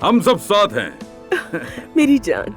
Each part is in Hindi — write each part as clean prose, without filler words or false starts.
हम सब साथ हैं। मेरी जान।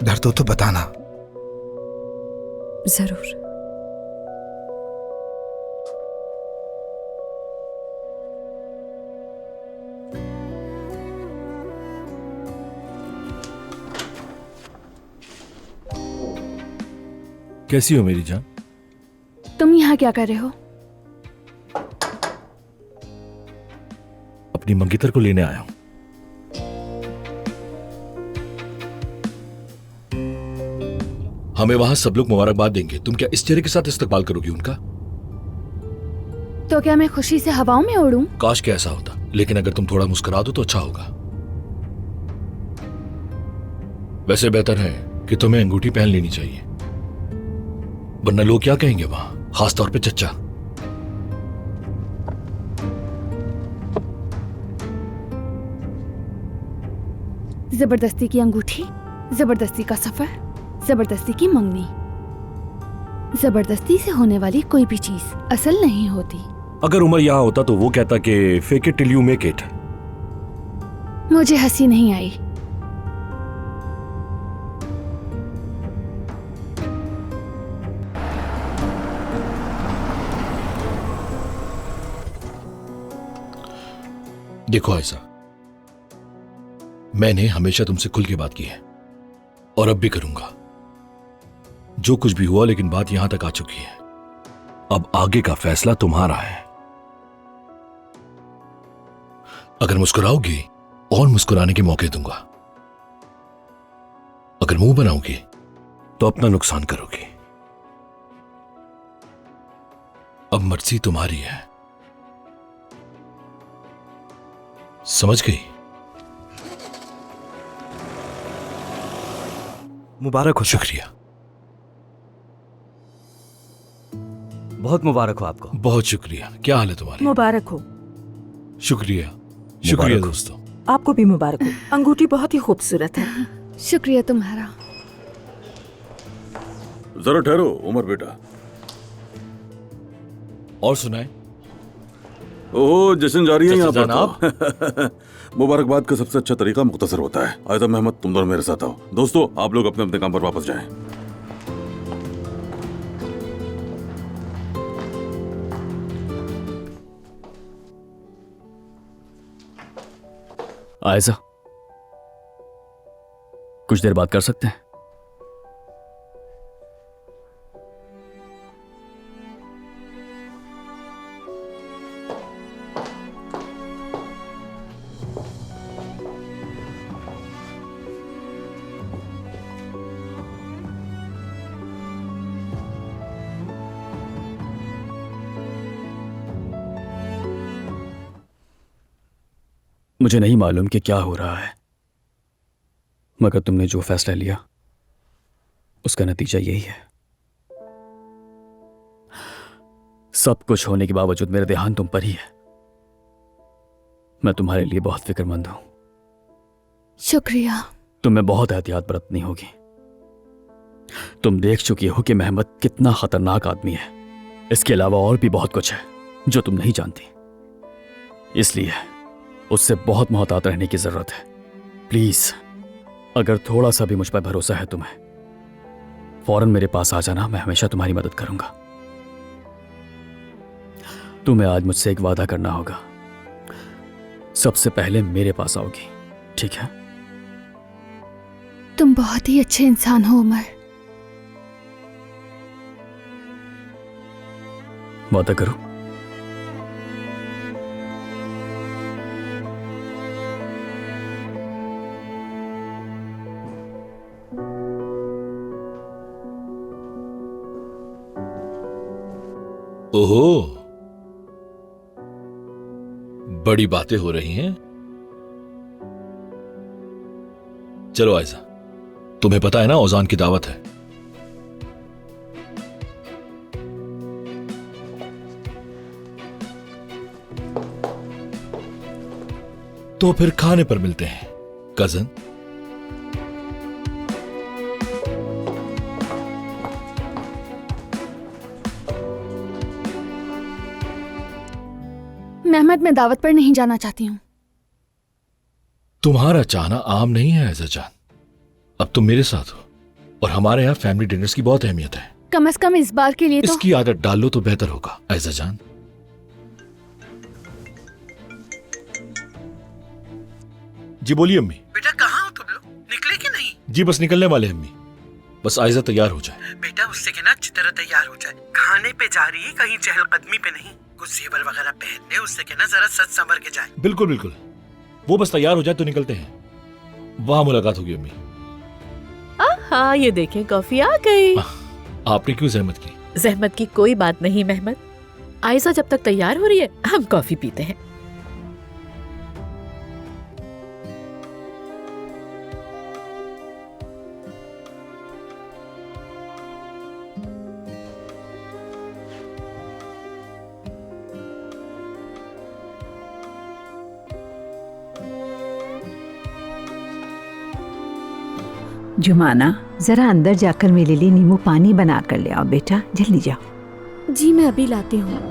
डर तो बताना। जरूर। कैसी हो मेरी जान? तुम यहाँ क्या कर रहे हो? अपनी मंगेतर को लेने आया हूं। हमें वहां सब लोग मुबारकबाद देंगे, तुम क्या इस चेहरे के साथ इस्तकबाल करोगी उनका? तो क्या मैं खुशी से हवाओं में उड़ूं? काश के ऐसा होता, लेकिन अगर तुम थोड़ा मुस्कुरा दो तो अच्छा होगा। वैसे बेहतर है कि तुम्हें अंगूठी पहन लेनी चाहिए, वरना लोग क्या कहेंगे वहां, खासतौर पे चच्चा। जबरदस्ती की अंगूठी, जबरदस्ती का सफर, जबरदस्ती की मंगनी। जबरदस्ती से होने वाली कोई भी चीज असल नहीं होती। अगर उमर यहां होता तो वो कहता कि fake it till you make it. मुझे हंसी नहीं आई। देखो ऐसा, मैंने हमेशा तुमसे खुल के बात की है और अब भी करूंगा। जो कुछ भी हुआ, लेकिन बात यहां तक आ चुकी है। अब आगे का फैसला तुम्हारा है। अगर मुस्कुराओगी और मुस्कुराने के मौके दूंगा, अगर मुंह बनाओगी तो अपना नुकसान करोगी। अब मर्जी तुम्हारी है, समझ गई? मुबारक हो। शुक्रिया। बहुत मुबारक हो आपको। बहुत शुक्रिया। क्या हाल है तुम्हारी? मुबारक हो। शुक्रिया। शुक्रिया दोस्तों। आपको भी मुबारक हो। अंगूठी बहुत ही खूबसूरत है। शुक्रिया तुम्हारा। जरा ठहरो उमर बेटा। और सुनाए? ओह, जश्न जारी है यहाँ जश्न पर तो। मुबारकबाद का सबसे अच्छा तरीका मुख्तसर होता है। आयतम अहमद, तुम दोनों मेरे साथ आओ। दोस्तों, आप लोग अपने अपने काम पर वापस जाएं। आयजा, कुछ देर बात कर सकते हैं? मुझे नहीं मालूम कि क्या हो रहा है, मगर तुमने जो फैसला लिया उसका नतीजा यही है। सब कुछ होने के बावजूद मेरा ध्यान तुम पर ही है। मैं तुम्हारे लिए बहुत फिक्रमंद हूं। शुक्रिया। तुम्हें बहुत एहतियात बरतनी होगी। तुम देख चुकी हो कि मेहमद कितना खतरनाक आदमी है। इसके अलावा और भी बहुत कुछ है जो तुम नहीं जानती, इसलिए उससे बहुत मोहतात रहने की जरूरत है। प्लीज, अगर थोड़ा सा भी मुझ पर भरोसा है तुम्हें, फौरन मेरे पास आ जाना। मैं हमेशा तुम्हारी मदद करूंगा। तुम्हें आज मुझसे एक वादा करना होगा। सबसे पहले मेरे पास आओगी, ठीक है? तुम बहुत ही अच्छे इंसान हो उमर। वादा करो। ओहो, बड़ी बातें हो रही हैं। चलो आयजा, तुम्हें पता है ना औजान की दावत है। तो फिर खाने पर मिलते हैं कजन। मेहमत, मैं दावत पर नहीं जाना चाहती हूँ। तुम्हारा चाहना आम नहीं है ऐजा जान। अब तुम मेरे साथ हो और हमारे यहाँ फैमिली डिनर्स की बहुत अहमियत है। कम से कम इस बार के लिए तो। इसकी आदत डाल लो तो बेहतर होगा ऐजा जान। जी बोलिए अम्मी। बेटा कहाँ हो तुम लोग? निकले कि नहीं? जी बस निकलने वाले हैं अम्मी। बस आयजा तैयार हो जाए। बेटा उससे कहना अच्छी तरह तैयार हो जाए। खाने पे जा रही है, कहीं चहलकदमी पे नहीं। कुछ जेवर वगैरह पहन ले, उससे कहना जरा सच संभर के जाए। बिल्कुल बिल्कुल, वो बस तैयार हो जाए तो निकलते हैं। वहां मुलाकात होगी अम्मी। हाँ ये देखें, कॉफी आ गई। आपने क्यों जहमत की? जहमत की कोई बात नहीं मेहमत। आयशा जब तक तैयार हो रही है हम कॉफी पीते हैं। जुमाना, जरा अंदर जाकर मेरे लिए नींबू पानी बना कर ले आओ बेटा, जल्दी जाओ। जी मैं अभी लाती हूँ।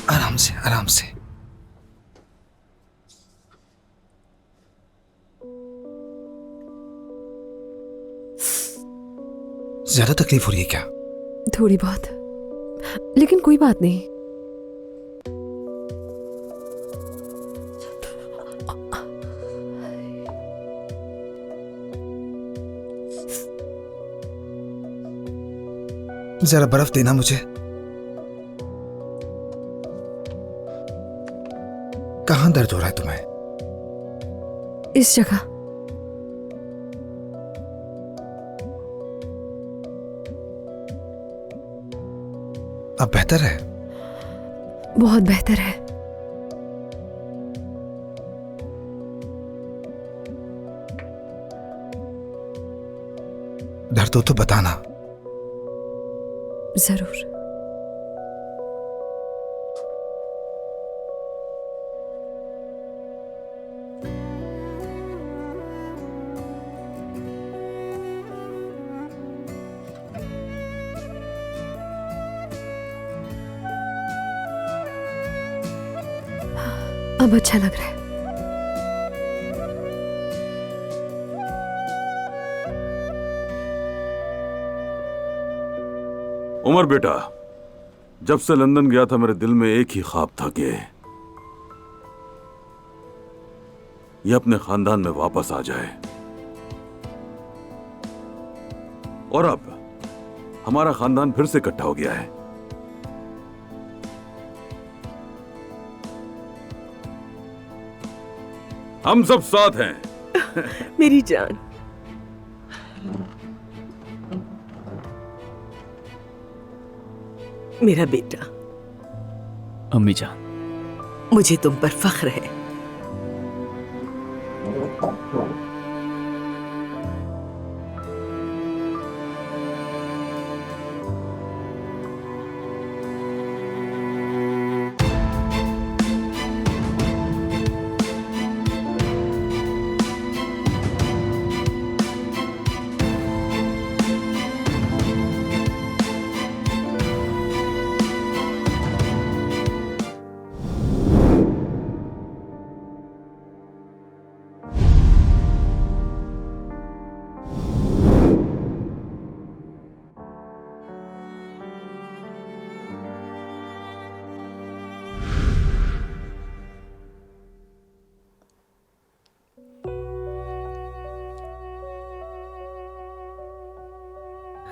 आराम से आराम से। ज्यादा तकलीफ हो रही है क्या? थोड़ी बहुत, लेकिन कोई बात नहीं। जरा बर्फ देना मुझे। कहाँ दर्द हो रहा है तुम्हें? इस जगह। अब बेहतर है? बहुत बेहतर है। दर्द हो तो बताना। जरूर। अब अच्छा लग रहा है। उमर बेटा, जब से लंदन गया था मेरे दिल में एक ही ख्वाब था कि ये अपने खानदान में वापस आ जाए। और अब हमारा खानदान फिर से इकट्ठा हो गया है। हम सब साथ हैं। मेरी जान, मेरा बेटा, अम्मी जान, मुझे तुम पर फख्र है।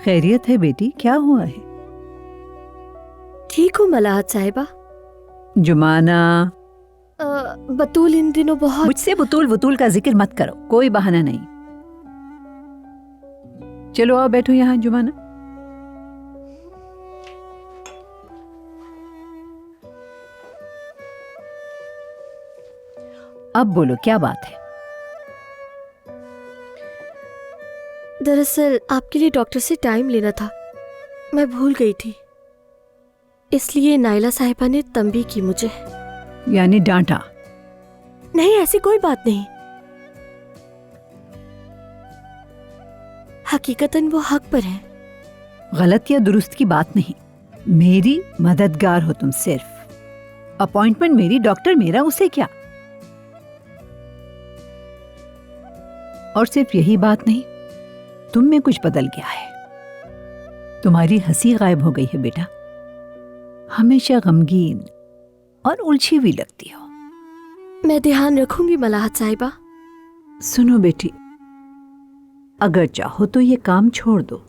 खैरियत है बेटी, क्या हुआ है? ठीक हूँ मलाहत साहिबा। जुमाना, बतूल इन दिनों बहुत। मुझसे बुतूल वतूल का जिक्र मत करो, कोई बहाना नहीं। चलो आओ बैठो यहाँ जुमाना। अब बोलो क्या बात है? दरअसल आपके लिए डॉक्टर से टाइम लेना था, मैं भूल गई थी, इसलिए नाइला साहिबा ने तंबी की मुझे। यानी डांटा? नहीं, ऐसी कोई बात नहीं। हकीकतन वो हक पर है। गलत या दुरुस्त की बात नहीं, मेरी मददगार हो तुम सिर्फ। अपॉइंटमेंट मेरी, डॉक्टर मेरा, उसे क्या? और सिर्फ यही बात नहीं, तुम में कुछ बदल गया है। तुम्हारी हंसी गायब हो गई है बेटा, हमेशा गमगीन और उलझी हुई लगती हो। मैं ध्यान रखूंगी मलाहत साहिबा। सुनो बेटी, अगर चाहो तो ये काम छोड़ दो।